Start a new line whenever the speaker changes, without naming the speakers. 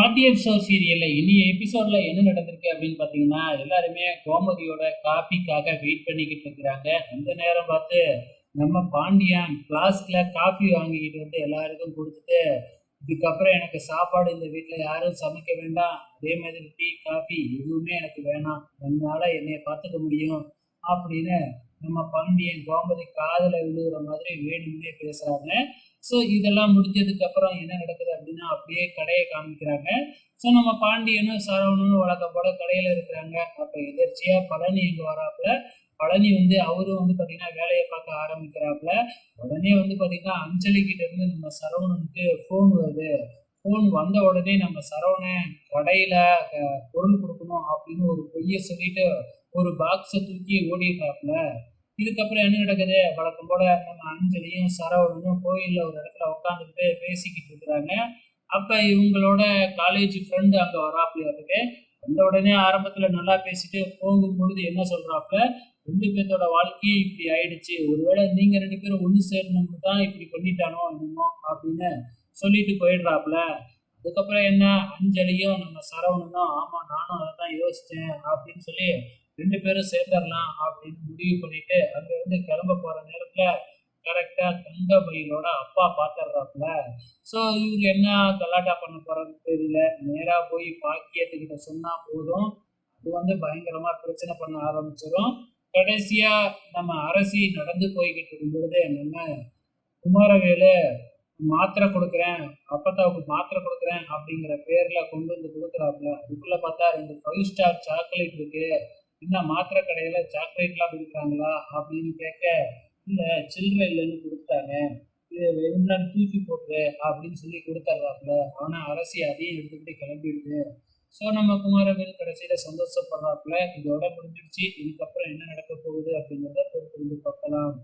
Pandian store சீரியல்ல இனிய எபிசோட்ல என்ன நடந்திருக்கு அப்படின்னு பாத்தீங்கன்னா, எல்லாருமே கோமதியோட காப்பிக்காக வெயிட் பண்ணிக்கிட்டு இருக்கிறாங்க. அந்த நேரம் பார்த்து நம்ம பாண்டியன் பிளாஸ்க்ல காஃபி வாங்கிக்கிட்டு வந்து எல்லாருக்கும் கொடுத்துட்டு, இதுக்கப்புறம் எனக்கு சாப்பாடு இந்த வீட்ல யாரும் சமைக்க வேண்டாம். அதே மாதிரி டீ, காஃபி எதுவுமே எனக்கு வேணாம். என்னால என்னைய பார்த்துக்க முடியும் அப்படின்னு நம்ம பாண்டியன் கோமதி காதுல விழுகிற மாதிரி வேணும்னே பேசுறாங்க. ஸோ இதெல்லாம் முடிஞ்சதுக்கு அப்புறம் என்ன நடக்குது அப்படின்னா, அப்படியே கடைய காமிக்கிறாங்க. ஸோ நம்ம பாண்டியனும் சரவணனும் வழக்கம் போல கடையில இருக்கிறாங்க. அப்ப எதர்ச்சியா பழனி இங்க வராப்புல. பழனி வந்து அவரும் வந்து பாத்தீங்கன்னா வேலையை பார்க்க ஆரம்பிக்கிறாப்புல. உடனே வந்து பாத்தீங்கன்னா அஞ்சலி கிட்ட இருந்து நம்ம சரவணனுக்கு ஃபோன் வருது. ஃபோன் வந்த உடனே நம்ம சரவணன் கடையில பொருள் கொடுக்கணும் அப்படின்னு ஒரு பொய்ய சொல்லிட்டு ஒரு பாக்ஸை தூக்கி ஓடிடுறாப்புல. இதுக்கப்புறம் என்ன நடக்குது, வழக்கம் போல நம்ம அஞ்சலியும் சரவணனும் கோயில்ல ஒரு இடத்துல உட்காந்துக்கிட்டு பேசிக்கிட்டு இருக்கிறாங்க. அப்ப இவங்களோட காலேஜ் ஃப்ரெண்டு அங்க வராப்புல இருக்கு. வந்த உடனே ஆரம்பத்துல நல்லா பேசிட்டு போகும்பொழுது என்ன சொல்றாப்புல, ரெண்டு பேர்த்தோட வாழ்க்கையும் இப்படி ஆயிடுச்சு, ஒருவேளை நீங்க ரெண்டு பேரும் ஒண்ணு சேரணும்னு தான் இப்படி பண்ணிட்டானோ என்னமோ அப்படின்னு சொல்லிட்டு போயிடுறாப்புல. அதுக்கப்புறம் என்ன, அஞ்சலியும் நம்ம சரவணனும் ஆமா நானும் அதான் யோசிச்சேன் அப்படின்னு சொல்லி ரெண்டு பேரும் சேர்ந்துடலாம் அப்படின்னு முடிவு பண்ணிட்டு அங்க இருந்து கிளம்ப போற நேரத்துல கரெக்டா தங்கமயிலோட அப்பா பாத்துடுறாப்புல. சோ இவங்க என்ன கலாட்டா பண்ண போறான்னு தெரியல. நேரா போய் பாக்கியத்துக்கிட்ட சொன்னா போதும், அது வந்து பயங்கரமா பிரச்சனை பண்ண ஆரம்பிச்சிடும். கடைசியா நம்ம அரசி நடந்து போய்கிட்டு இருக்கும் பொழுது நம்ம குமாரவேலு மாத்திரை கொடுக்குறேன், அப்பத்தாவுக்கு மாத்திரை கொடுக்குறேன் அப்படிங்கிற பேர்ல கொண்டு வந்து கொடுக்குறாப்புல. அதுக்குள்ள பார்த்தா 2 5 ஸ்டார் சாக்லேட் இருக்கு. என்ன மாத்திரை கடையில சாக்லேட்லாம் கொடுக்குறாங்களா அப்படின்னு கேட்க, இல்ல சில்லறை இல்லைன்னு கொடுத்தாங்க, இது வேணும்னா தூக்கி போட்டுரு அப்படின்னு சொல்லி கொடுத்துட்றாப்புல. ஆனா அரசி அதையும் எடுத்துக்கிட்டு கிளம்பிடுது. ஸோ நம்ம குமாரவேல் கடைசியில சந்தோஷப்படுறாப்புல. இதோட முடிஞ்சிடுச்சு. இதுக்கப்புறம் என்ன நடக்க போகுது அப்படிங்கிறத பொறுத்து பார்க்கலாம்.